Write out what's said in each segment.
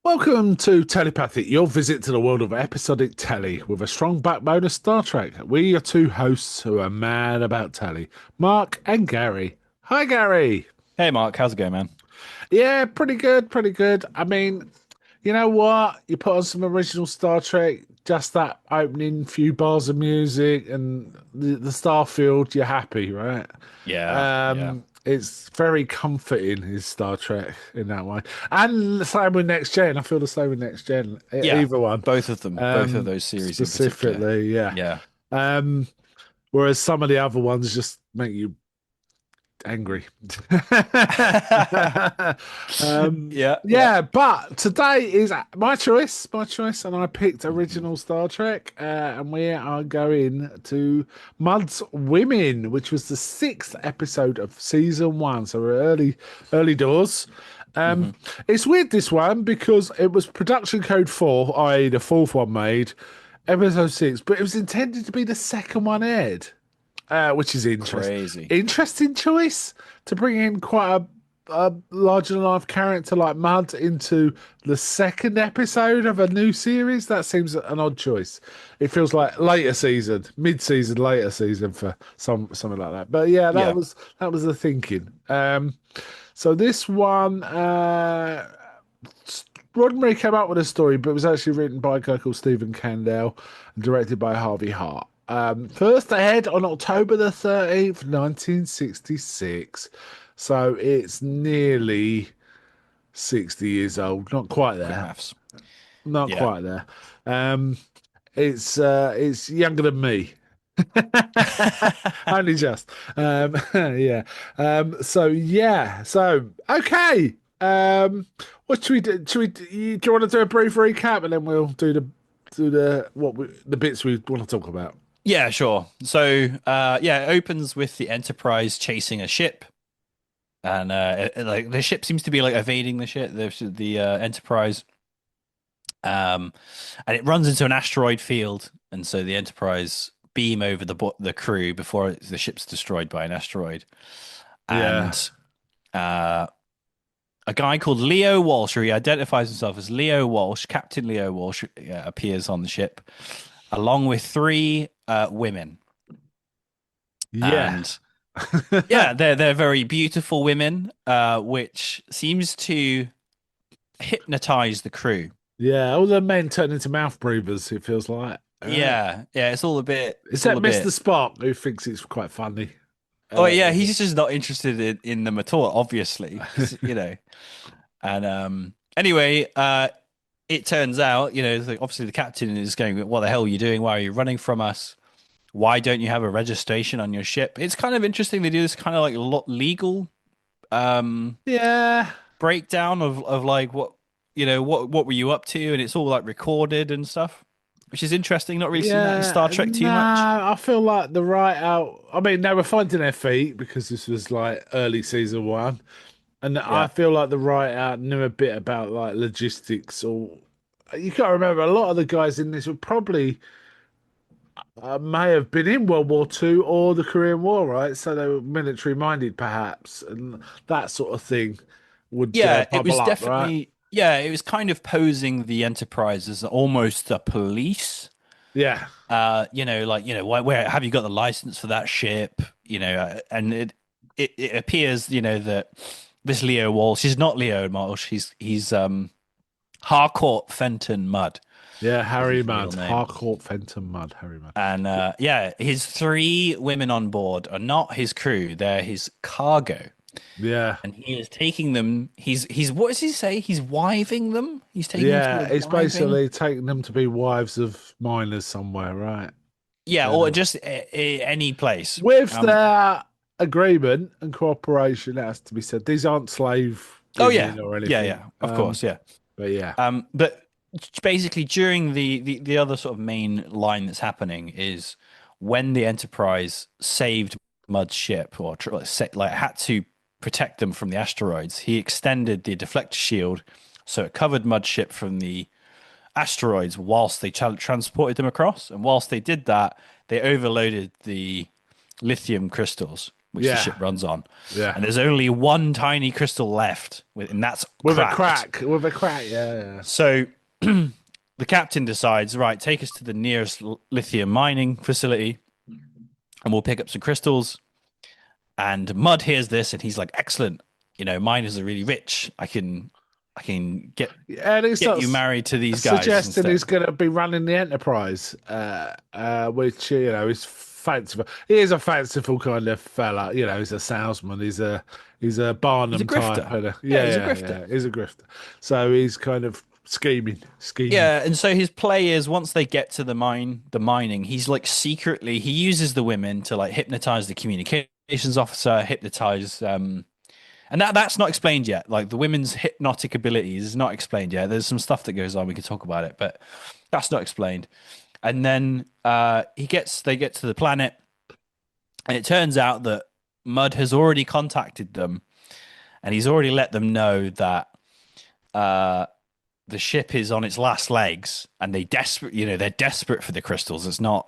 Welcome to Tellypathic, your visit to the world of episodic telly with a strong backbone of Star Trek. We are two hosts who are mad about telly, Mark and Gary. Hi, Gary. Hey Mark, how's it going, man? Yeah, pretty good, pretty good. I mean, you know what? You put on some original Star Trek, just that opening few bars of music and the Starfield, you're happy, right? Yeah, yeah. It's very comforting, is Star Trek in that way. And the same with Next Gen. I feel the same with Next Gen. Yeah, Either one. both of them, both of those series in particular. Specifically, yeah. Yeah. Um, Whereas some of the other ones just make you angry. Yeah, yeah. Yeah, but today is my choice, and I picked original Star Trek, and we are going to Mudd's Women, which was the sixth episode of season one, so we're early doors. Um, hmm it's weird this one because it was production code four, i.e., the fourth one made, episode six, but it was intended to be the second one aired, which is interesting. Crazy. Interesting choice to bring in quite a larger than life character like Mudd into the second episode of a new series. That seems an odd choice. It feels like later season, mid-season, later season for something like that. But yeah, Yeah. that was the thinking. So this one, Roddenberry came up with a story, but it was actually written by a guy called Stephen Candell and directed by Harvey Hart. First aired on October the 13th, 1966. So it's nearly 60 years old. Not quite Quick there. maths. Not Yeah. quite there. Um, it's younger than me. Only just. Yeah. So yeah. So okay. What should we do? Do you want to do a brief recap and then we'll do the bits we want to talk about? Yeah, sure. So, yeah, it opens with the Enterprise chasing a ship, and like the ship seems to be like evading the Enterprise, um, and it runs into an asteroid field, and so the Enterprise beam over the crew before the ship's destroyed by an asteroid, Yeah. and uh, a guy called Leo Walsh, or he identifies himself as Leo Walsh, Captain Leo Walsh, appears on the ship, along with three women, Yeah. and yeah, they're very beautiful women, which seems to hypnotize the crew. Yeah. All the men turn into mouth breathers, it feels like. Yeah, yeah, it's all Except a Mr. bit. Spock, who thinks it's quite funny. Oh Uh, yeah, he's just not interested in them at all, obviously, because And anyway, it turns out, obviously the captain is going, "What the hell are you doing? Why are you running from us? Why don't you have a registration on your ship?" It's kind of interesting. They do this kind of like legal um yeah. breakdown of like what were you up to, and it's all like recorded and stuff, which is interesting. Not really seen that in Star Yeah, Trek no, too much. I feel like the write out. I mean, they were finding their feet because this was like early season one, and I Yeah, feel like the write out knew a bit about like logistics. Or you got to remember, a lot of the guys in this were probably may have been in World War Two or the Korean War, right? So they were military minded, perhaps, and that sort of thing would yeah, it bubble was up, right? definitely, yeah, it was kind of posing the Enterprise as almost a police. Yeah, Where have you got the license for that ship? And it appears, that this Leo Walsh, he's not Leo Walsh, he's Harcourt Fenton Mudd yeah. is Harry his real Mudd, name. Harcourt Fenton Mudd, Harry Mudd. And yeah, his three women on board are not his crew, they're his cargo. Yeah. And he is taking them, he's what does he say? He's wiving them? He's taking them to Yeah, a it's wiving? basically taking them to be wives of miners somewhere, right? Yeah, or Um, just any place. with their agreement and cooperation, it has to be said. These aren't slave Oh yeah. women or Yeah, anything. yeah, of course, yeah. But yeah, But basically, during the other sort of main line that's happening is when the Enterprise saved Mudd's ship, or like had to protect them from the asteroids. He extended the deflector shield so it covered Mudd's ship from the asteroids whilst they transported them across. And whilst they did that, they overloaded the lithium crystals, which the Yeah, ship runs on, yeah. and there's only one tiny crystal left, and that's cracked. With a crack. Yeah, So the captain decides, right, take us to the nearest lithium mining facility, and we'll pick up some crystals. And Mudd hears this, and he's like, "Excellent, miners are really rich. I can yeah. And he get you starts married to these guys suggesting instead." he's going to be running the Enterprise, which is fanciful. He is a fanciful kind of fella. He's a salesman. He's a He's a Barnum type. grifter. And Yeah, he's a grifter. yeah. He's a grifter. So he's kind of scheming. Yeah, and so his play is once they get to the mining, he's like secretly he uses the women to like hypnotize the communications officer, hypnotize and that's not explained yet. Like the women's hypnotic abilities is not explained yet. There's some stuff that goes on. We can talk about it, but that's not explained. And then they get to the planet, and it turns out that Mudd has already contacted them, and he's already let them know that uh, the ship is on its last legs, and they're desperate for the crystals. It's not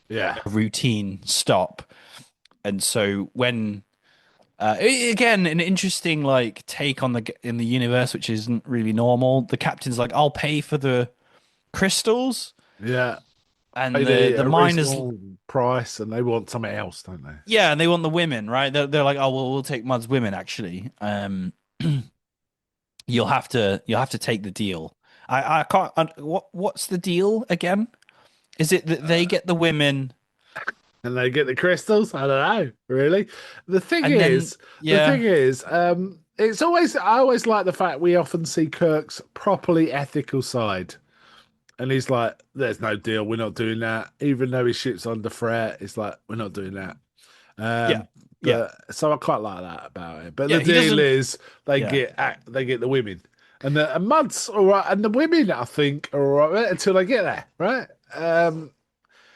Yeah, a routine stop, and so when again, an interesting like take on in the universe, which isn't really normal. The captain's like, "I'll pay for the crystals," yeah. Pay and the the miners, original price, and they want something else, don't they? yeah, and they want the women, right? They're like, "Oh, well, we'll take Mudd's women." Actually, you'll have to take the deal. I can't. What's the deal again? Is it that they get the women And they get the crystals. I don't know, really. The thing and then is, the yeah, thing is, it's always I always like the fact we often see Kirk's properly ethical side, and he's like, "There's no deal. We're not doing that." Even though his ship's under threat, it's like we're not doing that. yeah, yeah, But so I quite like that about it. But the yeah. He deal doesn't. is Yeah, they get the women, and Mud's all right, and the women I think are all right until they get there, right?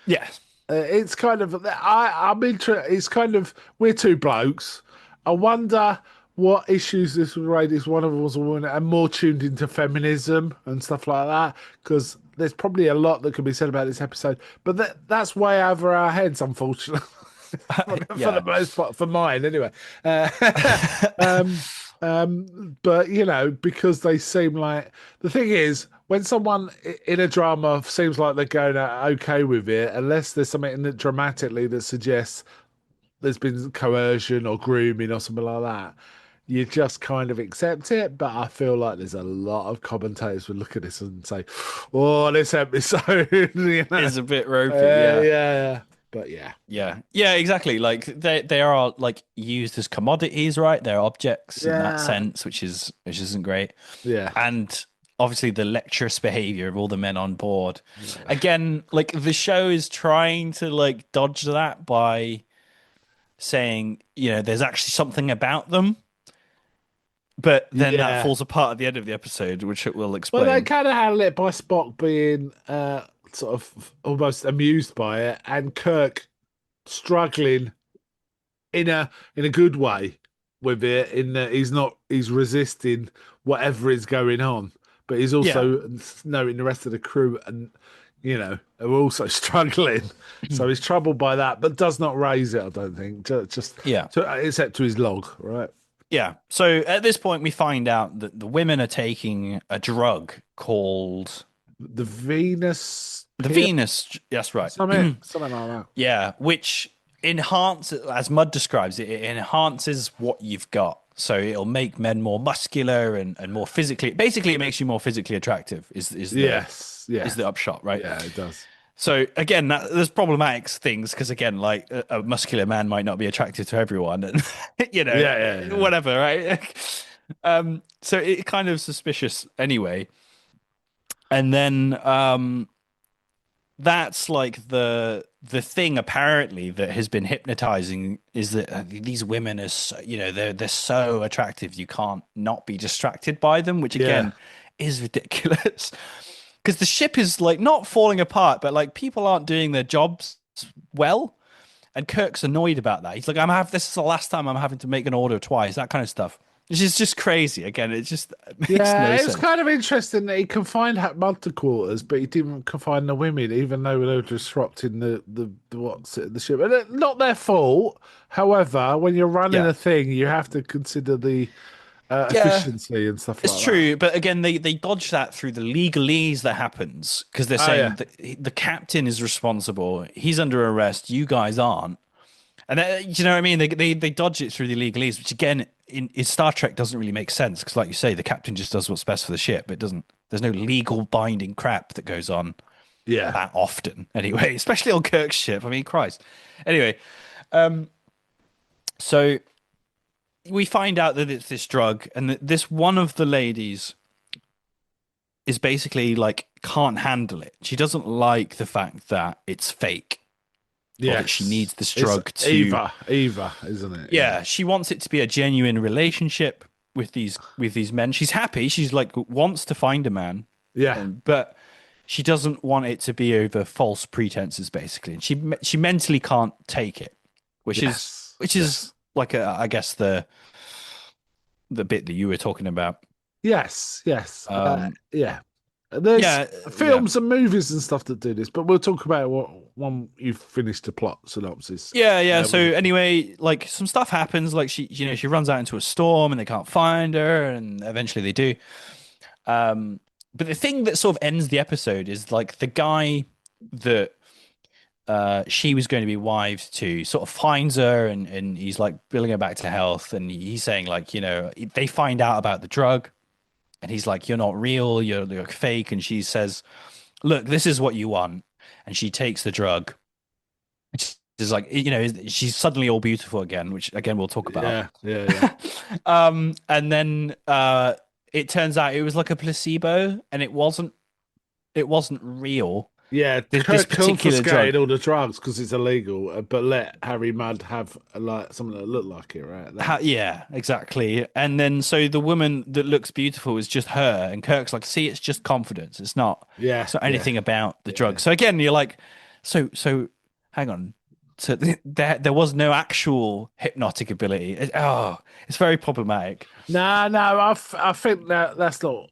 yeah, It's kind of I'm interested. It's kind of we're two blokes. I wonder what issues this would raise. Is one of us a woman and more tuned into feminism and stuff like that? Because there's probably a lot that could be said about this episode, but that's way over our heads, unfortunately. For the yeah. most part, for mine anyway. Um, but because they seem like the thing is, when someone in a drama seems like they're going okay with it, unless there's something in it dramatically that suggests there's been coercion or grooming or something like that, you just kind of accept it. But I feel like there's a lot of commentators would look at this and say, "Oh, this episode, Is a bit ropey. Yeah. yeah." But yeah, Yeah, yeah, exactly. Like they are like used as commodities, right? They're objects in that yeah, sense, which isn't great. yeah. And obviously the lecherous behavior of all the men on board. Again, like the show is trying to like dodge that by saying, there's actually something about them, but then that Yeah. falls apart at the end of the episode, which it will Well, they explain. kind of handle it by Spock being sort of almost amused by it, and Kirk struggling in a good way with it. In that he's resisting whatever is going on, but he's Yeah. also knowing the rest of the crew and are also struggling. So he's troubled by that, but does not raise it. I don't think just Yeah. except to his log, right? Yeah. So at this point, we find out that the women are taking a drug called The Venus the pill, Venus. That's right. something like that. Yeah, which enhances, as Mudd describes it, it enhances what you've got. So it'll make men more muscular and more physically. Basically, it makes you more physically attractive. Yes, Is yeah, the upshot, right? yeah, it does. So again, there's problematic things because again, like a muscular man might not be attractive to everyone, and Yeah, yeah, yeah. whatever, right? So it kind of suspicious anyway. And then that's like the thing apparently that has been hypnotizing is that these women are so, they're so attractive you can't not be distracted by them, which Yeah. again is ridiculous because the ship is like not falling apart, but like people aren't doing their jobs well, and Kirk's annoyed about that. He's like, this is the last time I'm having to make an order twice, that kind of stuff. which is just crazy. Again, it just makes Yeah, no it was sense. kind of interesting that he confined Multi quarters, but he didn't confine the women, even though they were disrupting the what's it, the ship. And not their fault. However, when you're running Yeah. a thing, you have to consider the Yeah, efficiency and stuff it's like that. true, but again, they dodge that through the legalese that happens because they're Oh yeah, saying that the captain is responsible. He's under arrest. You guys aren't. And you know what I mean? They dodge it through the legalese, which again in Star Trek doesn't really make sense because, like you say, the captain just does what's best for the ship. It doesn't. There's no legal binding crap that goes on yeah, that often, anyway. Especially on Kirk's ship. I mean, Christ. Anyway, um, so we find out that it's this drug, and that this one of the ladies is basically like can't handle it. She doesn't like the fact that it's fake or that she yes. needs this It's drug to. Eva, isn't it? Yeah, Yeah, she wants it to be a genuine relationship with these men. She's happy. She's like wants to find a man, yeah, and but she doesn't want it to be over false pretenses, basically. And she mentally can't take it, which is yes, which is yes. like I guess the bit that you were talking about. Yes, yes, Um, yeah. There's yeah, yeah. films and movies and stuff that do this, but we'll talk about it when you've finished the plot synopsis. Yeah, yeah. So We can talk. anyway, like some stuff happens. Like she runs out into a storm and they can't find her, and eventually they do. Um, but the thing that sort of ends the episode is like the guy that she was going to be wives to sort of finds her and he's like bringing her back to health, and he's saying like they find out about the drug, and he's like, you're not real, you're fake, and she says, look, this is what you want, and she takes the drug. Is like she's suddenly all beautiful again, which again we'll talk about. Yeah, yeah, yeah. And then it turns out it was like a placebo, and it wasn't real. Yeah, This particular confiscated drug. all the drugs because it's illegal, but let Harry Mudd have like something that looked like it, right? Yeah, exactly. And then so the woman that looks beautiful is just her, and Kirk's like, see, it's just confidence. Yeah, It's not yeah, anything about the drug. yeah. So again, you're like, so hang on. So there was no actual hypnotic ability. It's very problematic. No, no, I think that's not.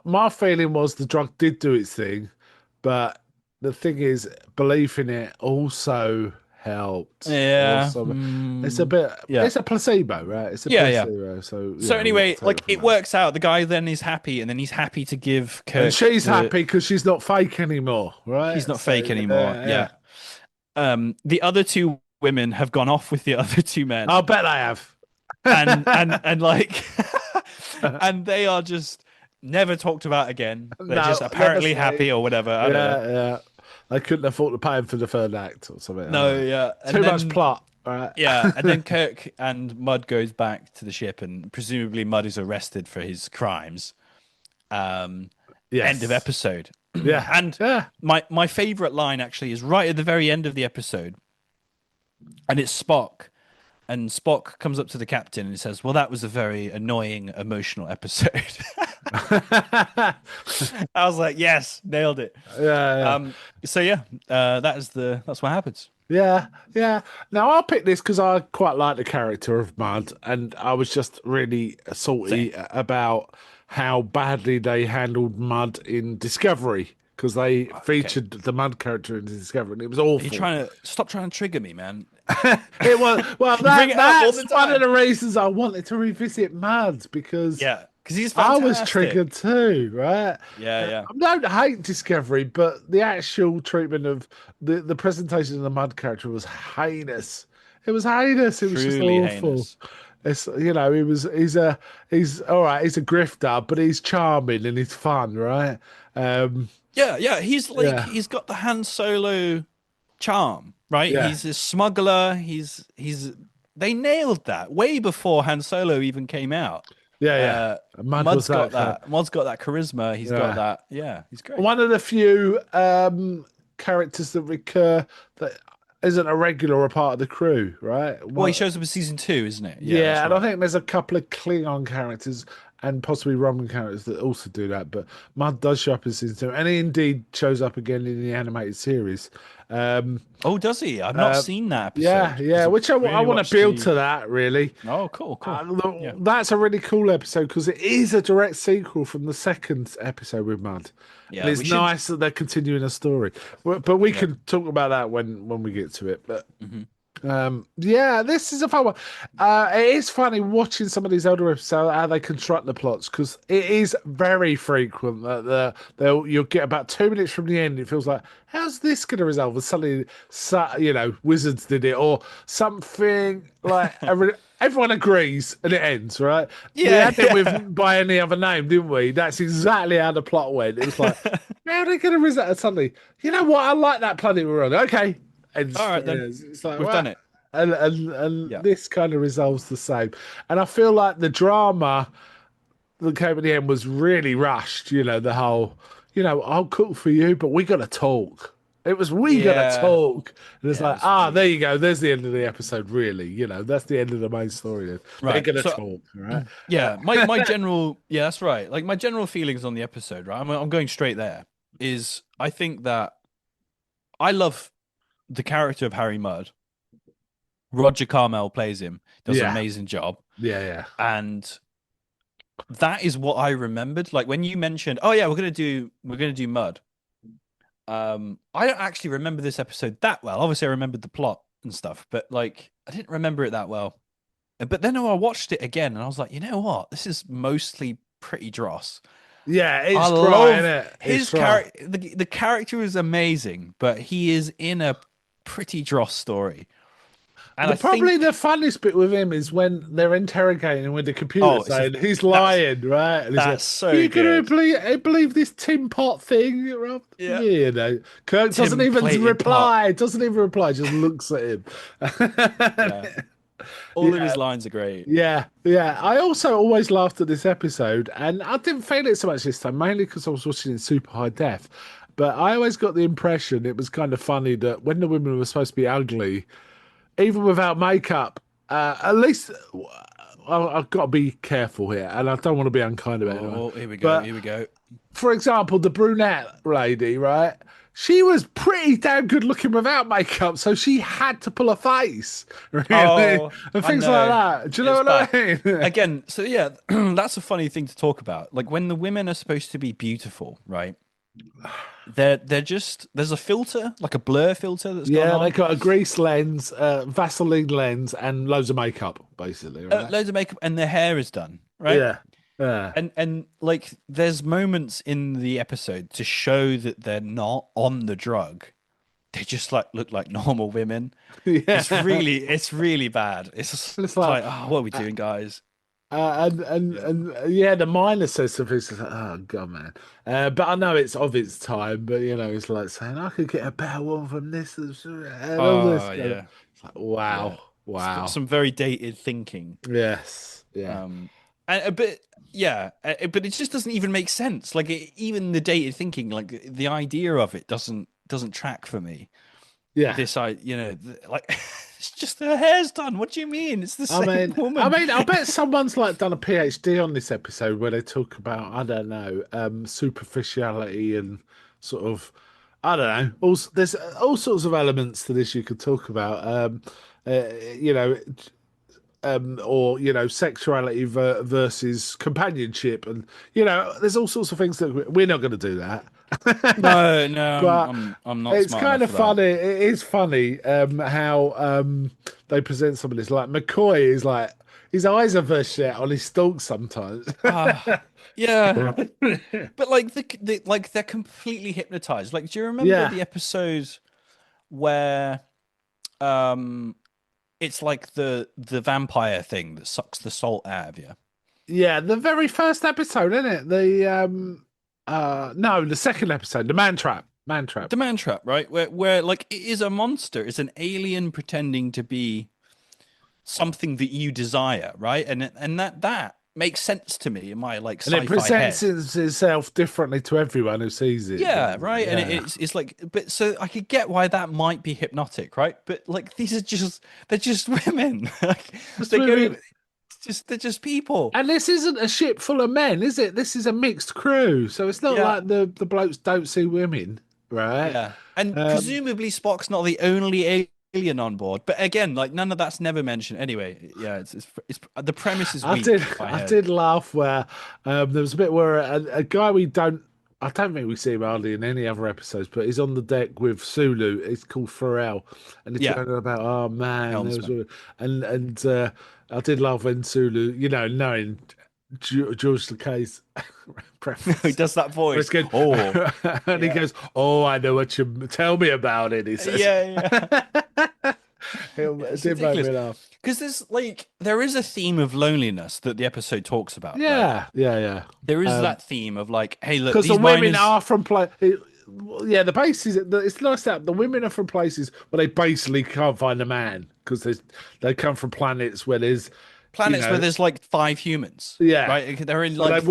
My feeling was the drug did do its thing, but the thing is, belief in it also helped, or Yeah. something. It's a bit. Yeah. It's a placebo, right? It's a Yeah, yeah. placebo. So So we got anyway, to take like it from it that. works out. The guy then is happy, and then he's happy to give And Kirk she's the. happy because she's not fake anymore, She's right? not So fake anymore. yeah. Yeah. The other two women have gone off with the other two men, I'll bet I have. and like, and they are just never talked about again. They're just No, never apparently happy seen. or whatever. I don't know. Yeah, yeah. They couldn't afford to pay him for the third act or something. I don't No, know. yeah, and Too much then plot, right? yeah, and then Kirk and Mudd goes back to the ship, and presumably Mudd is arrested for his crimes. Um, End of Yes. episode. Yeah. And Yeah. my favorite line actually is right at the very end of the episode, and it's Spock. And Spock comes up to the captain and says, "Well, that was a very annoying, emotional episode." Yeah, I was like, "Yes, nailed it." yeah. So yeah, that's what happens. Yeah, yeah. Now I'll pick this because I quite like the character of Mud, and I was just really Same. salty about how badly they handled Mud in Discovery because they Okay, featured the Mud character in Discovery, and it was are you awful. trying to stop trying to trigger me, man? It was well You bring that it up all that's the one of time. the reasons I wanted to revisit Mud because Yeah, because he's I was fantastic. triggered too, right? Yeah, yeah. I don't hate Discovery, but the actual treatment of the presentation of the Mud character was heinous. It was heinous. It was just Truly awful. heinous. It's he's all right. He's a grifter, but he's charming and he's fun, right? Um, Yeah, yeah. He's like yeah, he's got the Han Solo charm, right? yeah, He's a smuggler. He's they nailed that way before Han Solo even came out. yeah, yeah. Uh, Mud was Mud's got that kind. that. Mud's got that charisma. He's got Yeah. that. Yeah, he's great. One of the few characters that recur that isn't a regular or a part of the crew, right? Well, he One, shows up in season two, isn't it? Yeah, that's yeah, and I right. think there's a couple of Klingon characters, and possibly Roman characters that also do that. But Mudd does show up in season 2, and he indeed shows up again in the animated series. Um, Oh, does he? I've not uh, seen that yeah, episode yeah, because I've which I really want to watched build the. to that really. Oh, cool, cool. Yeah, That's a really cool episode because it is a direct sequel from the second episode with Mudd, and yeah. it's We should. nice that they're continuing a story. But we Yeah. can talk about that when we get to it. But Hmm. yeah, this is a fun one. It is funny watching some of these older episodes how they construct the plots because it is very frequent that you'll get about 2 minutes from the end. It feels like how's this going to resolve? And suddenly, wizards did it or something like everyone agrees and it ends right. We Yeah, had it with by any other name, didn't we? That's exactly how the plot went. It was like yeah. how are they going to resolve? And suddenly, you know what? I like that planet we're on. Okay. And All right story then, is. It's like, we've what? done it. And Yeah, this kind of resolves the same. And I feel like the drama that came at the end was really rushed. The whole, I'll cook for you, but we got to talk. It was we got to yeah, talk. And it's yeah. It like, was really there you go. There's the end of the episode, really. That's the end of the main story. Then. They're right. going to So talk, all right? yeah, my general yeah, that's right. Like my general feelings on the episode, right? I'm going straight there. Is I think that I love the character of Harry Mudd. Roger Carmel plays him, does an Yeah, amazing job, yeah, yeah. and that is what I remembered. Like when you mentioned, oh yeah, we're gonna do Mud. I don't actually remember this episode that well. Obviously, I remembered the plot and stuff, but like I didn't remember it that well. But then I watched it again, and I was like, you know what? This is mostly pretty dross. Yeah, I it's dry, isn't love it? It's his dry. character. The character is amazing, but he is in a pretty dross story, and I Probably the think, funniest bit with him is when they're interrogating him with the computer oh, saying he's that's lying, right? And he's like, that's "Are so you gonna good. believe this Tim Pot thing, Rob?" Yeah, Yeah. Kirk doesn't Tim even plated pot. reply. Doesn't even reply. Just looks at him. Yeah, all of Yeah, his lines are great. yeah, yeah. I also always laughed at this episode, and I didn't feel it so much this time, mainly because I was watching it in super high def. But I always got the impression it was kind of funny that when the women were supposed to be ugly even without makeup, at least I've got to be careful here, and I don't want to be unkind about anyone. Oh, here we go. But Here we go. for example, the brunette lady, right? She was pretty damn good looking without makeup, so she had to pull a face, really, Oh, and I things like know. that. Do you know It's bad. what I mean? Again, so yeah, that's a funny thing to talk about. Like when the women are supposed to be beautiful, right? They're just there's a filter, like a blur filter that's gone Yeah, they on. got a grease lens, Vaseline lens, and loads of makeup, basically, right? Loads of makeup and their hair is done, right? Yeah, yeah, And like there's moments in the episode to show that they're not on the drug. They just like look like normal women. yeah. It's really bad. It's just It's it's like. like, oh, what are we doing, guys? Yeah. Yeah, the minor says something. It's like, oh god, man. But I know it's of its time. But it's like saying I could get a better one from this and all this Oh kind of. yeah. It's like Yeah. wow, wow. Some very dated thinking. Yes, yeah, Um, and a bit, yeah, but it just doesn't even make sense. Like even the dated thinking, like the idea of it doesn't track for me. yeah. This like it's just her hair's done. What do you mean? It's the I same mean, I woman. mean, I bet someone's like done a PhD on this episode where they talk about I don't know, superficiality and sort of I don't know. Also, there's all sorts of elements to this you could talk about. Uh, you know, or sexuality versus companionship, and there's all sorts of things that we're not going to do that. No, no, But I'm not it's smart enough kind of for that. funny. It is funny how they present some of this. Like McCoy is like his eyes are very shut on his stalks sometimes. Yeah, but like like they're completely hypnotized. Like, do you remember Yeah, the episode where um it's like the vampire thing that sucks the salt out of you? yeah. The very first episode, isn't it? The no, the second episode, the man trap, man trap. The man trap, right? Where like it is a monster. It's an alien pretending to be something that you desire, right? And that makes sense to me in my like And it sci-fi presents head. itself differently to everyone who sees it. Yeah, right. And Yeah. it's like, but so I could get why that might be hypnotic, right? But like these are just they're just women. Like Just they go moving. Just they're just people. And this isn't a ship full of men, is it? This is a mixed crew. So it's not Yeah. like the blokes don't see women, right? Yeah. And Um, presumably Spock's not the only alien on board. But again, like none of that's never mentioned. Anyway, yeah, it's the premise is weak in my I head. did laugh where there was a bit where a guy I don't think we see him hardly in any other episodes, but he's on the deck with Sulu. It's called Pharrell, and he's Yeah, going on about, oh man, there was, helmsman. and I did laugh when Sulu, knowing George Takei's He preference. does that voice. It's good, Oh, and he yeah. goes, "Oh, I know what you tell me about it." He says, Yeah, yeah. it It's did make ridiculous. me laugh. Because there is a theme of loneliness that the episode talks about. Like Yeah, yeah, yeah. there is Um, that theme of like, hey, look, Because the these women miners. are from yeah, the bases. It's nice that the women are from places where they basically can't find a man because they come from planets where there's, you Planets where know, there's like five humans, yeah. right? They're in So like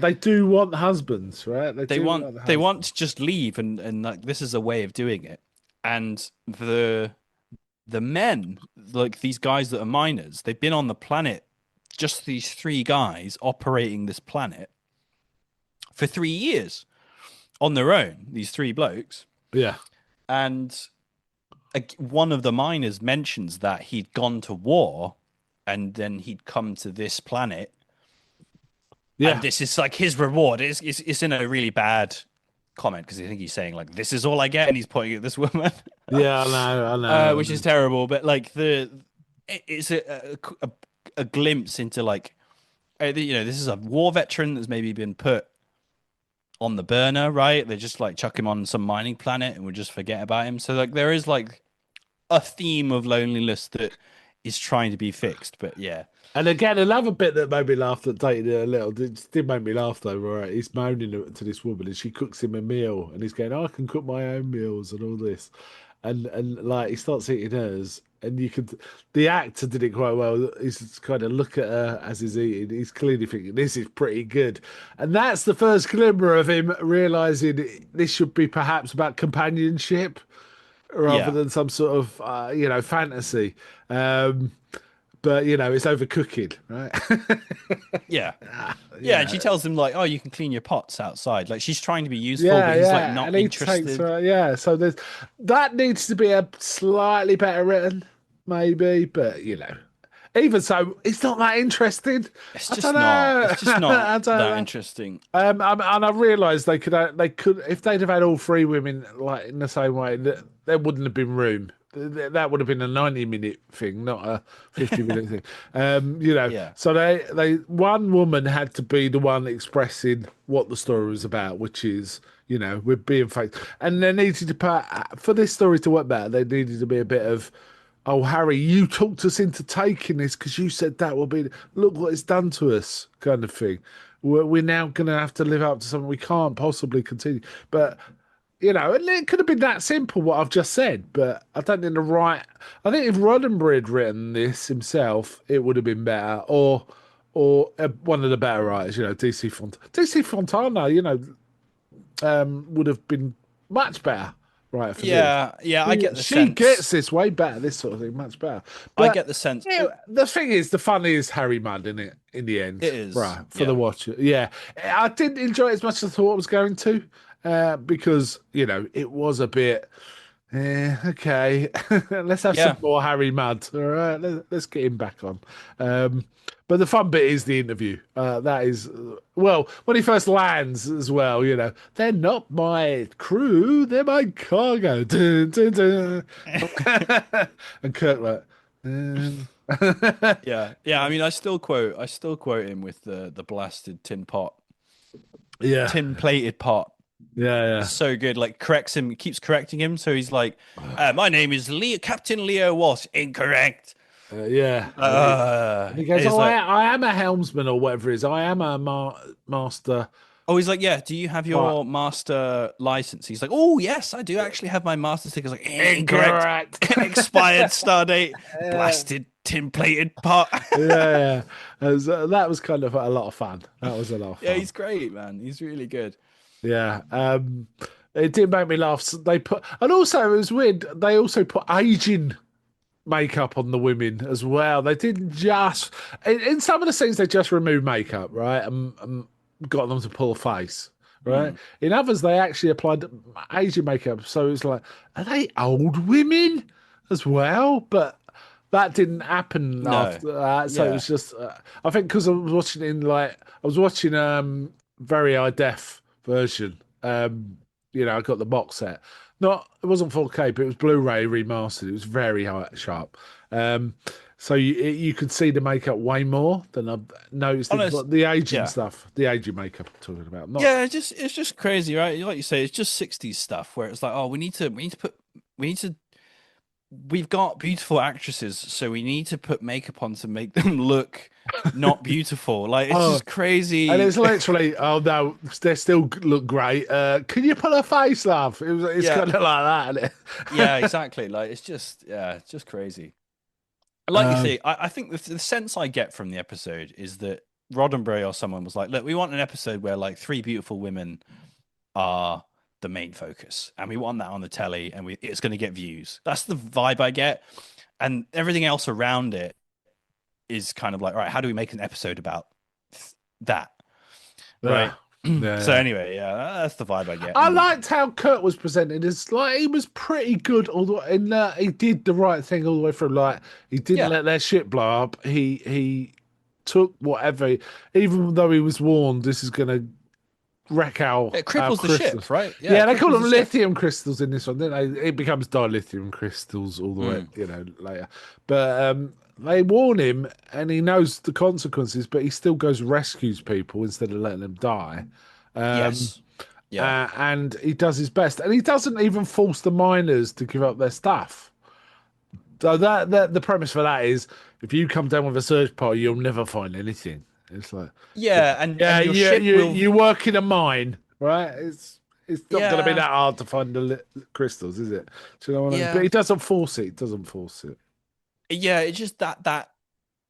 they do want husbands, right? They do want they want husbands. to just leave, and like this is a way of doing it. And the men, like these guys that are miners, they've been on the planet, just these three guys operating this planet for 3 years on their own. These three blokes, Yeah, and one of the miners mentions that he'd gone to war, and then he'd come to this planet and yeah, this is like his reward. It's in a really bad comment because I think he's saying like this is all I get, and he's pointing at this woman, yeah. I know, I which is know. terrible. But like it's a glimpse into like this is a war veteran that's maybe been put on the burner, right? They just like chuck him on some mining planet and we'll just forget about him. So like there is like a theme of loneliness that is trying to be fixed. But yeah, And again, another bit that made me laugh that dated it a little, it did make me laugh though, right? He's moaning to this woman and she cooks him a meal and he's going, "Oh, I can cook my own meals and all this." And like he starts eating hers and the actor did it quite well. He's just kind of look at her as he's eating. He's clearly thinking, this is pretty good. And that's the first glimmer of him realizing this should be perhaps about companionship rather yeah, than some sort of, fantasy. Um, but it's overcooking, right? yeah. Yeah, and she Yeah, tells him like, "Oh, you can clean your pots outside." Like she's trying to be useful, but yeah, he's like yeah, not and he takes interested. her. Yeah, so that needs to be a slightly better written, maybe, but even so, it's not that interesting. It's I don't just not. know. It's just not I don't that know. interesting. And I realised they could if they'd have had all three women like in the same way, there wouldn't have been room. That would have been a 90-minute thing, not a 50-minute thing. Yeah, So they one woman had to be the one expressing what the story was about, which is, we're being fake. And they needed to put for this story to work better, they needed to be a bit of, oh, Harry, you talked us into taking this because you said that will be, look what it's done to us, kind of thing. We're now going to have to live up to something we can't possibly continue. But, and it could have been that simple, what I've just said. But I don't think I think if Roddenberry had written this himself, it would have been better. Or one of the better writers, DC Fontana, would have been much better, right, for this. yeah, yeah. I get the She gets sense. this way better, this sort of thing, much better. I But get the sense. the thing is, the fun is Harry Mudd, isn't it? In the end, It is. right, for the Yeah, watcher. Yeah, I didn't enjoy it as much as I thought I was going to, because it was a bit. Okay, let's have some yeah, more Harry Mudd. All right, let's get him back on. Um, but the fun bit is the interview. That is, well, when he first lands as well, they're not my crew, they're my cargo. Dun, dun, dun. And Kirk like, yeah, yeah. I mean, I still quote him with the blasted yeah, tin plated pot. yeah, It's so good. Like corrects him, keeps correcting him. So he's like, "My name is Captain Leo Watt. Incorrect." yeah. And he goes, He's "Oh, like, I am a helmsman or whatever it is. I am a master." oh, he's like, "Yeah. Do you have But your master license?" He's like, "Oh, yes, I do actually have my master sticker." He's like, incorrect, incorrect. expired star date, Yeah, blasted tin plated pot. yeah. That was kind of a lot of fun. That was a lot of Yeah, fun. he's great, man. He's really good. Yeah. It did make me laugh. They put, and also it was weird. They also put aging makeup on the women as well. They didn't just in some of the scenes they just removed makeup, right, and got them to pull a face, right. Mm. In others, they actually applied Asian makeup, so it's like, are they old women as well? But that didn't happen No. after that, so it Yeah. was just I think because I was watching in like I was watching very high def version. I got the box set. Not it wasn't 4K, but it was Blu-ray remastered. It was very high sharp. Um, so you could see the makeup way more than I've noticed it. Honest. But the aging Yeah. stuff, the aging makeup I'm talking about, not Yeah, it's just crazy, right? Like you say, it's just 60s stuff where it's like, oh, we need to we've got beautiful actresses, so we need to put makeup on to make them look not beautiful. Like it's oh, just and crazy. it's literally oh no, they still look great. Can you put a face, love? It's Yeah, kind of like that, isn't yeah, it? exactly. Like it's just crazy. Like you um, say, I think the sense I get from the episode is that Roddenberry or someone was like, look, we want an episode where like three beautiful women are the main focus, and we want that on the telly, and it's going to get views. That's the vibe I get, and everything else around it is kind of like, all right, how do we make an episode about that, yeah, right? yeah, So yeah. anyway, yeah, that's the vibe I get. I And liked how Kurt was presented. It's like he was pretty good all the way, and he did the right thing all the way through. Like he didn't yeah, let their shit blow up. He took whatever, even though he was warned this is going to wreck it our cripples the ship, crystals. right? Yeah, Yeah, it they call cripples them the ship. lithium crystals in this one, don't they? It becomes dilithium crystals all the way, Mm, later. But they warn him, and he knows the consequences, but he still goes and rescues people instead of letting them die. Um, yes, yeah, and he does his best, and he doesn't even force the miners to give up their stuff. So that the premise for that is, if you come down with a search party, you'll never find anything. It's like, yeah, yeah, and yeah, your you ship you will, you work in a mine, right? It's not going to be yeah, that hard to find the crystals, is it? Do you know what I mean? But yeah, he doesn't force it. He doesn't force it. yeah. It's just that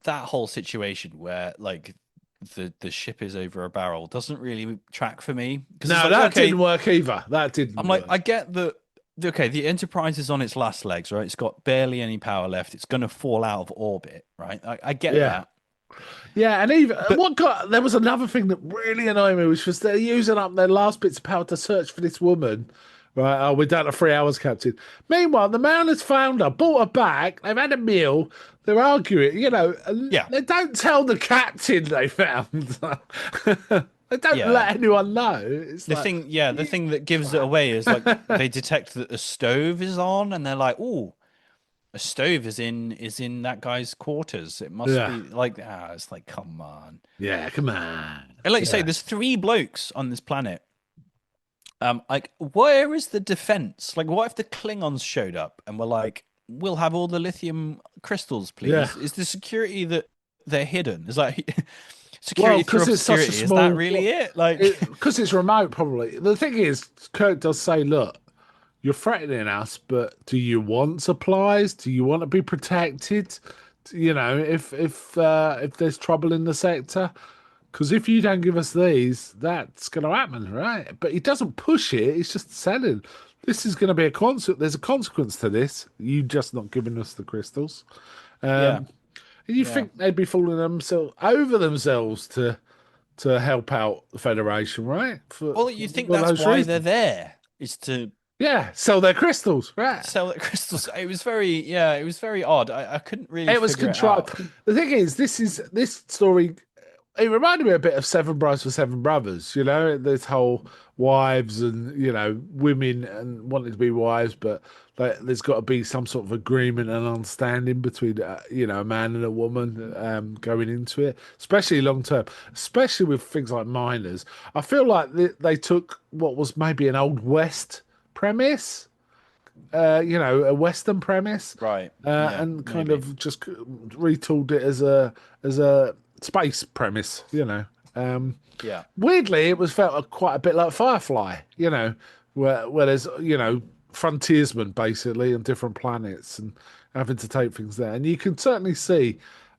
whole situation where like the ship is over a barrel doesn't really track for me because it's No, like that didn't okay, work either. That I'm didn't like work. I get that okay, the Enterprise is on its last legs, right? It's got barely any power left. It's going to fall out of orbit, right? I get Yeah. that, Yeah, and even but what got there was another thing that really annoyed me, which was they're using up their last bits of power to search for this woman. Right, oh, we're down to 3 hours, Captain. Meanwhile, the man has found her, brought her back. They've had a meal. They're arguing, and yeah, they don't tell the captain they found. They don't yeah. let anyone know. It's like, The you thing that gives it away is like twat. they detect that the stove is on, and they're like, "Oh, a stove is in that guy's quarters. It must Yeah, be like it's like come on." yeah, come on. And like you say, Yeah, there's three blokes on this planet. Like where is the defense? Like, what if the Klingons showed up and were like, "We'll have all the lithium crystals, yeah. please." Is the security that they're hidden? Is like Well, security through because it's such a obscurity? Is that small, really it? Like, because it's remote, probably. The thing is, Kirk does say, "Look, you're threatening us, but do you want supplies? Do you want to be protected? If there's trouble in the sector, because if you don't give us these, that's going to happen, right?" But he doesn't push it. He's just selling. This is going to be a consequence. There's a consequence to this. You just not giving us the crystals. yeah, Um, and you yeah. think they'd be fooling themselves over themselves to help out the Federation, right? Well, you think For that's those why they're reasons. there, is to Yeah, sell their crystals, right? sell the crystals. It was very, yeah, it was very odd. I couldn't really It was figure it contrived. out. The thing is, this story. It reminded me a bit of Seven Brides for Seven Brothers. This whole wives and women and wanting to be wives, but there's got to be some sort of agreement and understanding between a man and a woman going into it, especially long term, especially with things like minors. I feel like they took what was maybe an old West premise, a Western premise, Right. Yeah, and kind maybe. of just retooled it as a space premise. Yeah. Weirdly, it was felt quite a bit like Firefly. Where there's frontiersmen basically on different planets and having to take things there, and you can certainly see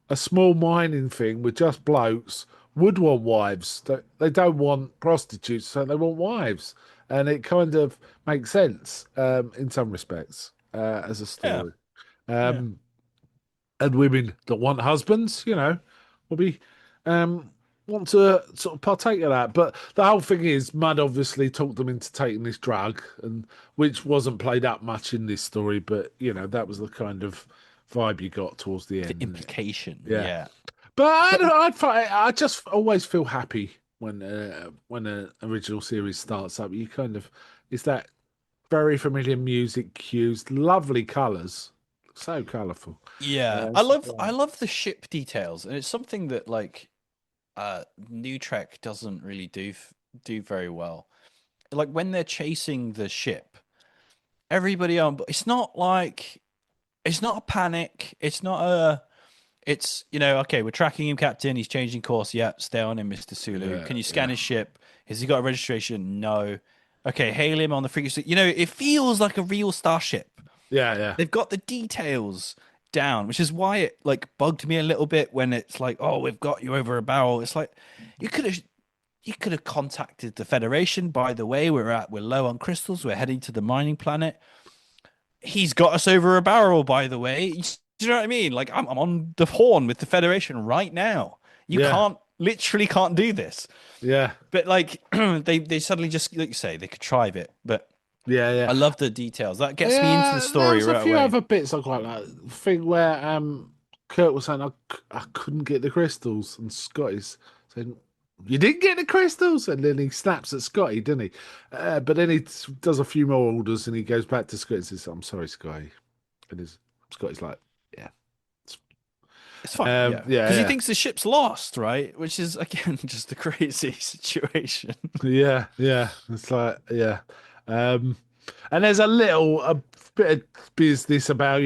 a small mining thing with just blokes would want wives. They don't want prostitutes, so they want wives, and it kind of makes sense in some respects as a Yeah. story. Yeah. Um, and women that want husbands, will be um want to sort of partake of that. But the whole thing is, Mudd obviously talked them into taking this drug, and which wasn't played up much in this story, but that was the kind of vibe you got towards the The end, didn't it? implication, Yeah. yeah. But But I just always feel happy when an original series starts up. You kind of it's that very familiar music cues, lovely colours, so colourful. yeah, It's just I like, love the ship details, and it's something that like New Trek doesn't really do very well. Like when they're chasing the ship, everybody on it's not like it's not a panic. It's not a it's okay, we're tracking him, Captain. He's changing course. Yeah, stay on him, Mr. Sulu. yeah, Can you scan yeah, his ship? Has he got a registration? No. Okay, hail him on the frequency. It feels like a real starship. yeah, yeah, They've got the details down, which is why it like bugged me a little bit when it's like, oh, we've got you over a barrel. It's like you could have you could have contacted the Federation. By the way, we're low on crystals. We're heading to the mining planet. He's got us over a barrel. By the way, do you know what I mean? Like I'm on the horn with the Federation right now. You yeah, can't literally can't do this. yeah, But like they suddenly just like you say they contrive it. But yeah, yeah. I love the details. That gets me into the Yeah, there story was a right few away. other bits I quite like. The thing where Kurt was saying I couldn't get the crystals, and Scotty's saying you didn't get the crystals, and then he snaps at Scotty, didn't he? But then he does a few more orders, and he goes back to Scotty and says, "I'm sorry, Scotty," and Scotty's like, "Yeah, It's fine, yeah, yeah, because he yeah." thinks the ship's lost, right? Which is again just a crazy situation. Yeah, yeah. It's like, yeah. Um, and there's a bit of business about,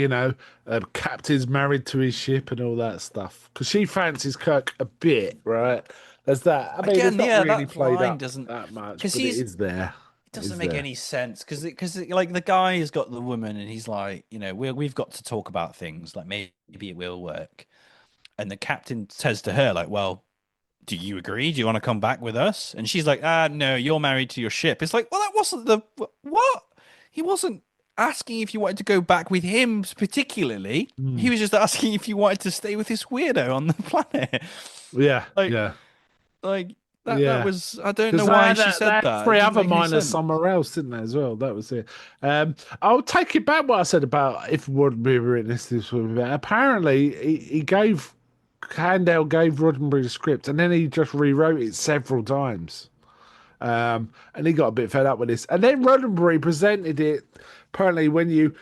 captain's married to his ship and all that stuff. Because she fancies Kirk a bit, right? There's that. I mean, it's Again, not yeah, really that played line up doesn't that much, because but it he's is there. it It doesn't is make there. any sense because like the guy has got the woman and he's like, we've got to talk about things like maybe it will work, and the captain says to her like, well, do you agree? Do you want to come back with us? And she's like, no, you're married to your ship. It's like, well, that wasn't the what? He wasn't asking if you wanted to go back with him particularly. Hmm. He was just asking if you wanted to stay with this weirdo on the planet. Yeah, Like, yeah, like that yeah. was I don't Because know they why had, she they said had that. It three didn't other make any miners sense. somewhere else, didn't they, as well? That was it. I'll take it back what I said about if Roddenberry written this would be better. Apparently, Handel gave Roddenberry the script and then he just rewrote it several times. And he got a bit fed up with this. And then Roddenberry presented it. Apparently, when you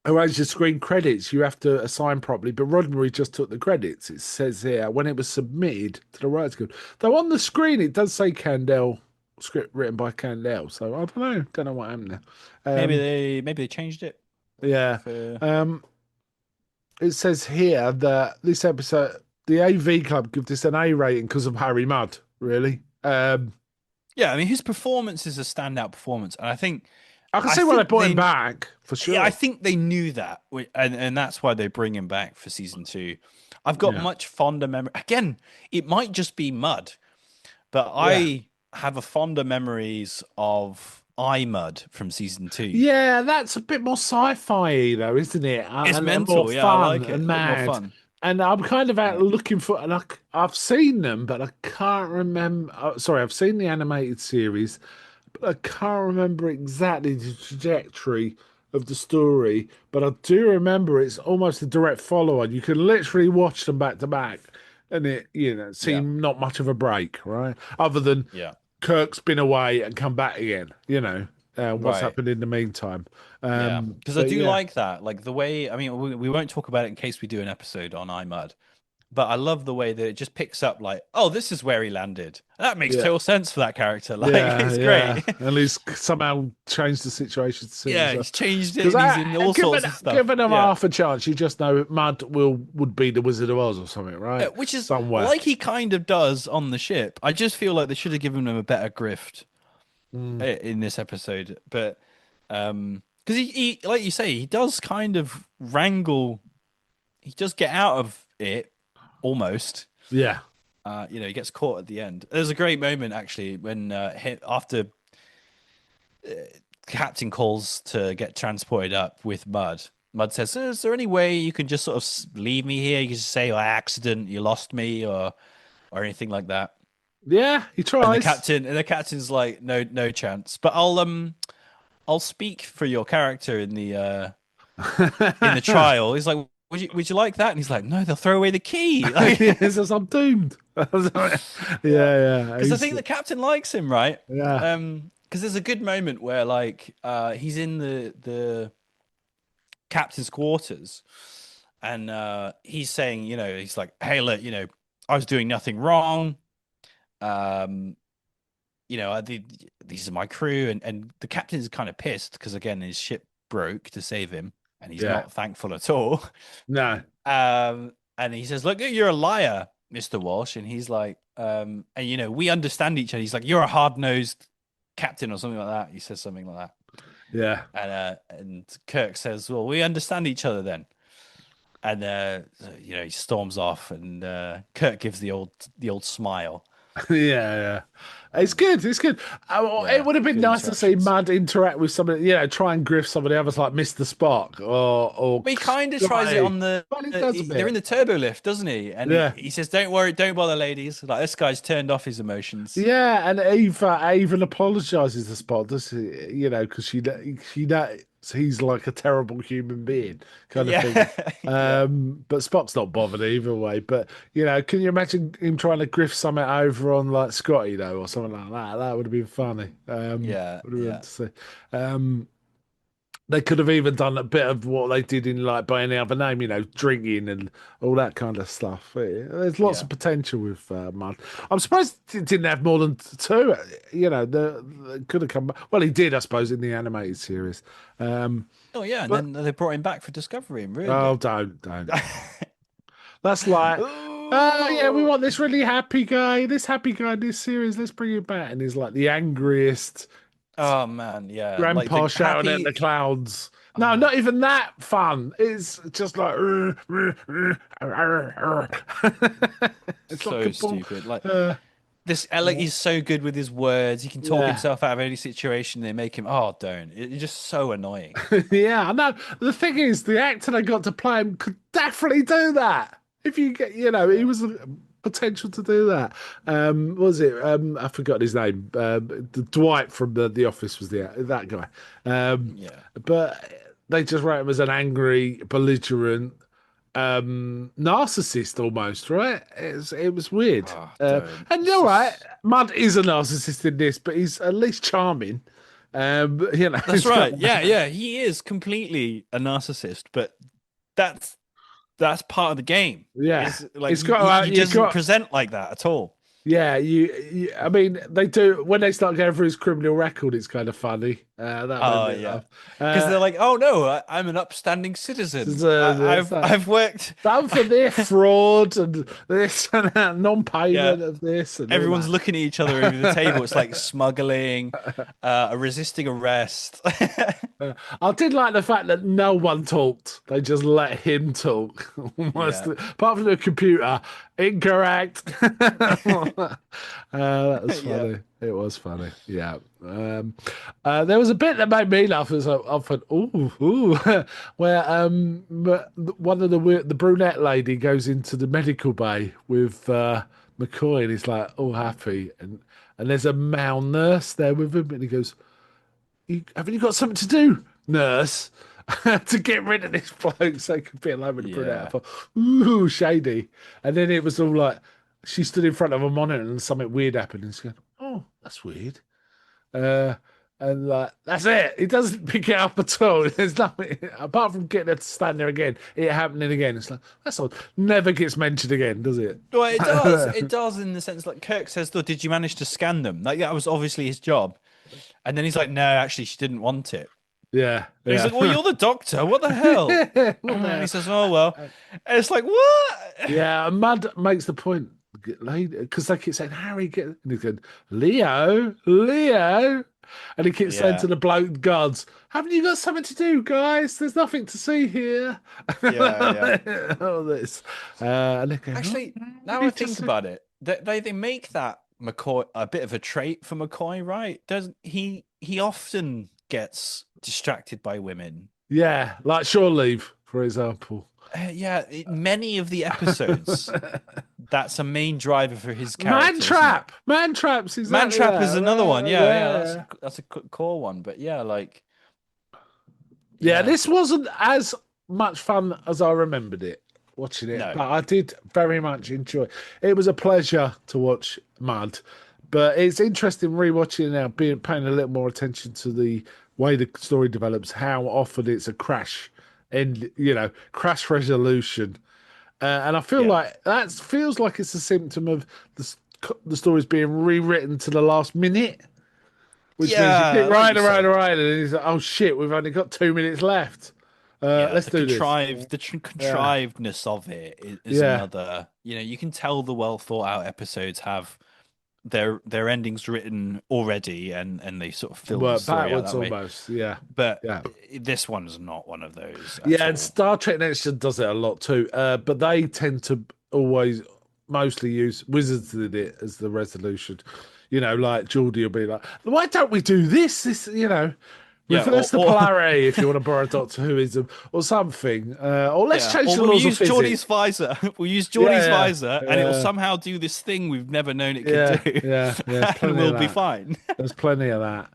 arrange the screen credits, you have to assign properly. But Roddenberry just took the credits. It says here when it was submitted to the Writers Guild. Though on the screen it does say Candell, script written by Candell. So I don't know what happened there. Maybe they changed it Yeah. for Um, it says here that this episode, the AV Club give this an A rating because of Harry Mudd. Really. yeah. I mean, his performance is a standout performance, and I can I see why they think brought him they back for yeah, I sure. think they knew that, and that's why they bring him back for season two. I've got Yeah. much fonder memory. Again, it might just be mud, but Yeah. I have a fonder memories of I Mud from season two. Yeah, that's a bit more sci-fi though, isn't it? It's And more mental, yeah, I fun like it. and A bit more mad. fun. And I'm kind of out Yeah, looking for, and I've seen them, but I can't remember. Sorry, I've seen the animated series, but I can't remember exactly the trajectory of the story. But I do remember it's almost a direct follow-on. You can literally watch them back to back, and it, yeah, seem not much of a break, right? Other than yeah. Kirk's been away and come back again, what's Right. happened in the meantime. Yeah, because I But do yeah, like that. Like the way, I mean, we won't talk about it in case we do an episode on iMud, but I love the way that it just picks up like, oh, this is where he landed. That makes yeah, total sense for that character. Like, yeah, it's yeah. great. At least somehow changed the situation to suit Yeah, himself. he's changed it Because and he's in all given sorts of stuff. given him Yeah. half a chance, you just know Mud would be the Wizard of Oz or something, right? Which is Somewhere. like he kind of does on the ship. I just feel like they should have given him a better grift Mm, in this episode. But because he like you say, he does kind of wrangle, he does get out of it almost. yeah, He gets caught at the end. There's a great moment actually when after Captain calls to get transported up with Mud. Mudd says, "Is there any way you can just sort of leave me here? You can just say by accident you lost me or anything like that." Yeah, he And tries. the captain's like, "No, no chance. But I'll speak for your character in the trial." He's like, would you like that?" And he's like, "No, they'll throw away the key." Like, He says, I'm doomed. Yeah, yeah, yeah. because I think the captain likes him, right? Yeah, Because there's a good moment where like he's in the captain's quarters, and he's saying, he's like, "Hey, look, I was doing nothing wrong. Um, these are my crew," and the captain's kind of pissed because again his ship broke to save him, and he's yeah. not thankful at all. No, And he says, "Look, you're a liar, Mr. Walsh," and he's like, and we understand each other. He's like, "You're a hard-nosed captain," or something like that. He says something like that, yeah. and Kirk says, "Well, we understand each other then." And he storms off, and Kirk gives the old smile. Yeah, yeah. It's good. It's good. It Yeah, would have been good nice to see interactions. Mudd interact with somebody, try and griff some of the others like Mr. Spock or But he kind of tries it Scotty. on Well, he does a they're in bit. the turbo lift, doesn't he? And he, Yeah. he says, "Don't worry, don't bother, ladies." Like this guy's turned off his emotions. Yeah, and Eva even apologizes to Spock, does she? Because she knows he's like a terrible human being, kind of thing. Yeah, yeah, But Spock's not bothered either way. But can you imagine him trying to grift something over on like Scotty though, or something like that? That would have been funny. yeah, Would have been yeah, to see. Um, they could have even done a bit of what they did in like by any other name, drinking and all that kind of stuff. There's lots yeah. of potential with Mudd. I'm surprised it didn't have more than two. The could have come. Well, he did, I suppose, in the animated series. Oh yeah, and But then they brought him back for Discovery and ruined oh, it. don't. That's like, oh yeah, we Ooh. want this really happy guy, this happy guy in this series. Let's bring him back, and he's like the angriest. Oh man, yeah, like Grandpa the shouting at the happy. clouds. No, Oh, not even that fun. It's just like it's like a so bull. stupid. Like Uh, this, Alec is so good with his words. He can talk yeah, himself out of any situation. They make him. Oh, don't. It's just so annoying. yeah. I know. The thing is, the actor they got to play him could definitely do that. If you get, he Yeah, was a potential to do that. What was it? I forgot his name. Dwight from the Office was that guy. yeah, But they just wrote him as an angry, belligerent narcissist almost, right? It was weird. oh, don't. And It's you're right, just. Mudd is a narcissist in this, but he's at least charming. That's He's got right. Yeah, yeah. He is completely a narcissist, but that's that's part of the game. yeah. Is like It's got he you doesn't got present like that at all. yeah. I mean, they do when they start going through his criminal record. It's kind of funny. That made Oh me yeah, laugh. because Uh, they're like, "Oh no, I'm an upstanding citizen. it's like, I've worked." done for this fraud and this and that Yeah, non-payment of this and all everyone's that. looking at each other over the table. It's like smuggling, resisting arrest. I did like the fact that no one talked. They just let him talk. Almost, Yeah, apart from the computer. Incorrect. That was yeah. funny. It was funny. Yeah. There was a bit that made me laugh as I thought, ooh, ooh, where one of the brunette lady goes into the medical bay with McCoy and he's like all happy and there's a male nurse there with him and he goes, haven't you got something to do, nurse? To get rid of this bloke so he could be alone with the brunette. I Yeah. thought, ooh, shady. And then it was all like, she stood in front of a monitor and something weird happened. And she's going, oh, that's weird. Uh, and like, that's it. He doesn't pick it up at all. There's nothing, apart from getting her to stand there again, it happening again. It's like, that's odd. Never gets mentioned again, does it? Well, it does. It does in the sense like Kirk says, "Though, did you manage to scan them?" Like that was obviously his job. And then he's like, "No, actually, she didn't want it." Yeah, And he's yeah. like, "Well, you're the doctor. What the hell?" What And he the says, "Oh well." And it's like, "What?" Yeah, Mud makes the point later because they keep saying Harry get and he's going Leo, Leo, and he keeps saying to Yeah, the bloke guards, "Haven't you got something to do, guys? There's nothing to see here." yeah, yeah. All this, and they're going, "Oh, Actually, we now I need to think see." about it, they make that McCoy a bit of a trait for McCoy, right? Doesn't he? He often gets distracted by women Yeah, like Shore Leave, for example. Yeah, many of the episodes, that's a main driver for his Man character, isn't it? Trap, Man Trap's exactly Mantrap is that. another one. Yeah, yeah, Yeah. that's a core one. But yeah, like, Yeah, yeah, this wasn't as much fun as I remembered it watching it, no, but I did very much enjoy it. It was a pleasure to watch Mud, but it's interesting rewatching it now, being paying a little more attention to the way the story develops, how often it's a crash and crash resolution. And I feel yeah, like that feels like it's a symptom of the stories being rewritten to the last minute, which means you keep yeah, like you said, writing, and it's like, oh shit, we've only got 2 minutes left. yeah, Let's do this. Yeah, contrivedness of it is yeah. another. You know, you can tell the well thought out episodes have their endings written already, and they sort of fill the Work story out backwards that way. almost. Yeah, But yeah, this one's not one of those at yeah. And all. Star Trek Next Gen does it a lot too. But they tend to always mostly use Wizards did it as the resolution. Like Geordie will be like, "Why don't we do this? Yeah, Reverse the polarity if you want to borrow Doctor Whoism or something, or let's yeah, change or the we'll laws of use physics." Geordie's visor. We'll use Geordie's Yeah, visor, and it will yeah, somehow do this thing we've never known it could do, yeah, yeah, yeah. There's and plenty we'll of be that. fine. There's plenty of that.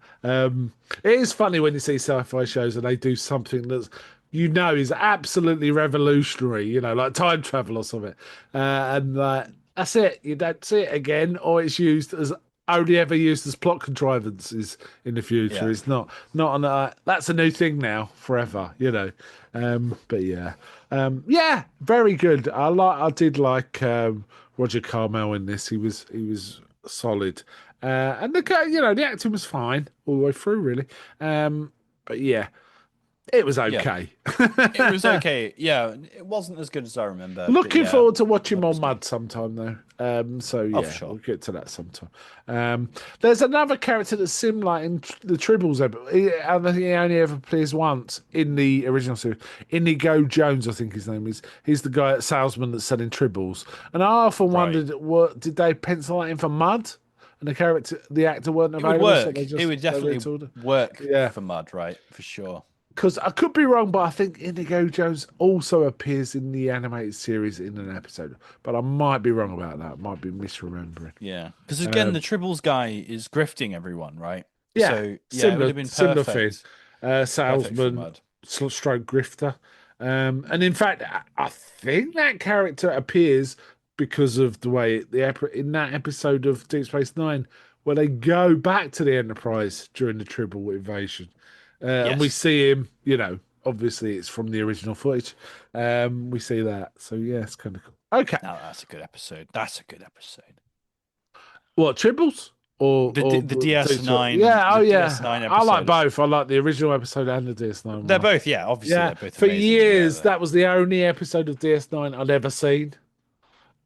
It is funny when you see sci-fi shows and they do something that's is absolutely revolutionary. Like time travel or something, and like that's it. You don't see it again, or it's used as only ever used as plot contrivances in the future. Yeah, It's not on. That's a new thing now, forever. But yeah, yeah, very good. I did like Roger Carmel in this. He was solid. And the acting was fine all the way through, really. But yeah, it was yeah, okay. it was okay. Yeah, it wasn't as good as I remember, but Looking yeah, forward to the watching blood more was good. Mud sometime, though. So Oh, for yeah, we'll sure. get to that sometime. There's another character that's similar in the Tribbles. I think he only ever plays once in the original series. Inigo Jones, I think his name is. He's the guy, salesman that's selling Tribbles. And I often Right. wondered, what did they pencil that in for Mud? And the actor weren't It would available, so work. It would they definitely retooled it. work Yeah, for Mud, right? For sure. because I could be wrong, but I think Indigo Jones also appears in the animated series in an episode. But I might be wrong about that. Might be misremembering. Yeah, because again, the Um, Tribbles guy is grifting everyone, right? yeah, So yeah, it would similar have been similar thing. perfect for Salesman, Mud. stroke grifter. And in fact, I think that character appears because of the way in that episode of Deep Space Nine, where they go back to the Enterprise during the Tribble invasion. And we Yes. see him, obviously it's from the original footage. We see that. So yeah, it's kind of cool. Okay. Now that's a good episode. That's a good episode. What, Tribbles? Or The DS9 yeah, oh the yeah. DS9 I like episode. both. I like the original episode and the DS9 They're one. both, yeah, obviously Yeah. they're both For amazing years together. that was the only episode of DS9 I'd ever seen.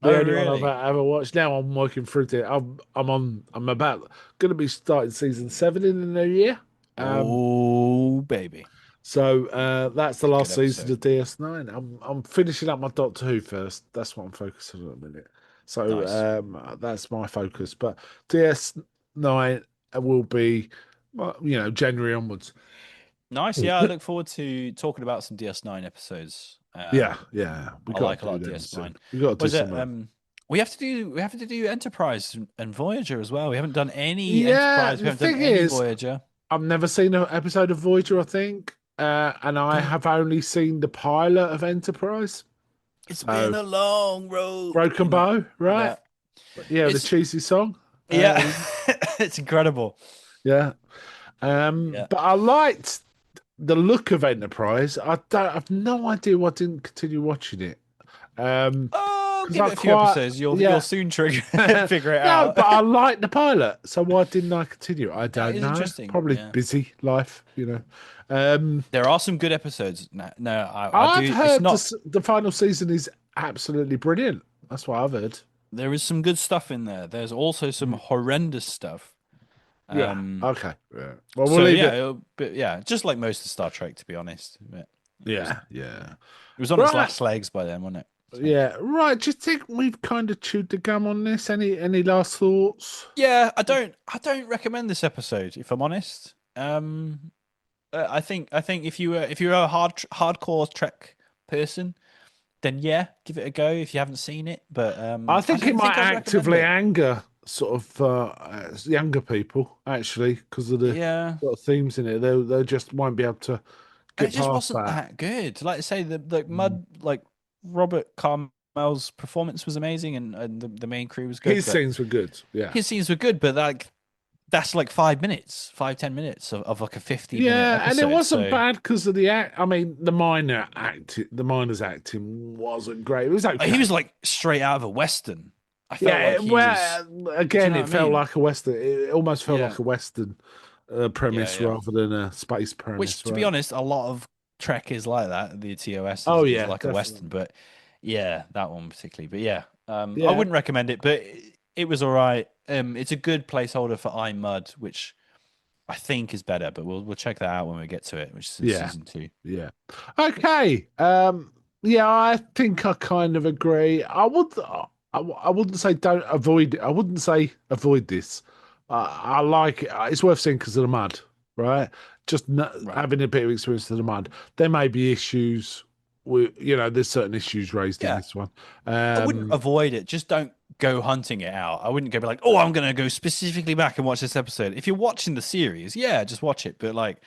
The Oh, only one I've really? ever watched. Now I'm working through it. I'm about gonna be starting season 7 in the new year. Um Oh, baby. that's the It's a good last season episode. of DS9. I'm finishing up my Doctor Who first. That's what I'm focusing on at the minute. So Nice. that's my focus. But DS9 will be, well, January onwards. Nice. Yeah, I look forward to talking about some DS9 episodes. Yeah, yeah, we I got like a to do lot of them soon. DS9. We got to do Was it some. we have to do Enterprise and Voyager as well. We haven't done any Yeah, Enterprise, we the haven't done thing any is, Voyager. I've never seen an episode of Voyager, I think, and I have only seen the pilot of Enterprise. It's been So a long road, Broken you know. Bow, right? Yeah. Yeah, the It's cheesy song. yeah, it's incredible. Yeah. Yeah. But I liked the look of Enterprise. I've no idea why I didn't continue watching it. Um, Oh, because give I it a few quite, episodes. You'll yeah. soon trigger figure it No, out. but I like the pilot. So why didn't I continue? I That don't is know. interesting. Probably Yeah. busy life. Um, There are some good episodes. No, I I've do. It's heard not. the final season is absolutely brilliant. That's what I've heard. There is some good stuff in there. There's also some horrendous stuff. Yeah. Um, Okay. Yeah. Well, we'll so leave yeah, it. but yeah, just like most of Star Trek, to be honest. Yeah. Yeah. It was on its Right. last legs by then, wasn't it? So Yeah. Right. Do you think we've kind of chewed the gum on this? Any last thoughts? yeah, I don't recommend this episode if I'm honest. I think if you're a hardcore Trek person, then yeah, give it a go if you haven't seen it. But I I think it don't might think I'd recommend actively it. anger sort of younger people actually because of the Yeah, sort of themes in it. They just won't be able to it get just past wasn't that. that good. Like I say, the Mm. Mud, like Robert Carmel's performance was amazing, and the main crew was good, His but scenes were good. Yeah. his scenes were good, but like that's like 5 minutes, 5-10 minutes of like a 50-minute Yeah, and it episode. wasn't So bad because of the act. I mean, the miner's acting wasn't great. It was he okay. was like straight out of a Western. I felt Yeah, like he was. Do you again, know what it I felt mean? like a western. It almost felt Yeah, like a western yeah, premise yeah. rather than a space Which, premise, to be right? honest, a lot of Trek is like that. The TOS Oh is yeah, like a Western, definitely. but yeah, that one particularly. But yeah, I Yeah, wouldn't recommend it, but it was all right. It's a good placeholder for I Mud, which I think is better, but we'll check that out when we get to it, which is in yeah, season 2. yeah. Okay. Yeah, I think I kind of agree. I wouldn't say don't avoid. I wouldn't say avoid this. I like it. It's worth seeing because of the mud, right? Just Right. having a bit of experience of the mud. There may be issues. There's certain issues raised in Yeah, this one. I wouldn't Um, avoid it. Just don't go hunting it out. I wouldn't go be like, oh, I'm gonna go specifically back and watch this episode. If you're watching the series, yeah, just watch it. But like,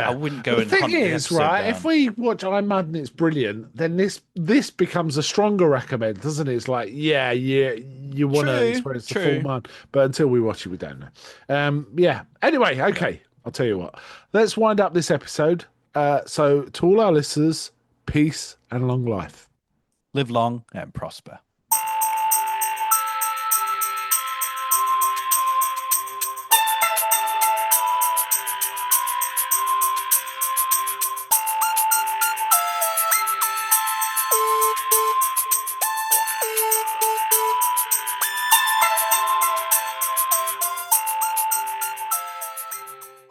I Yeah. wouldn't But go the and thing hunt the is, episode right, if down. we watch I'm Mad and it's brilliant, then this becomes a stronger recommend, doesn't it? It's like, yeah, you want to True, experience the full true. man, but until we watch it, we don't know. Yeah. Anyway, Yeah. okay, I'll tell you what. Let's wind up this episode. So to all our listeners, peace and long life. Live long and prosper.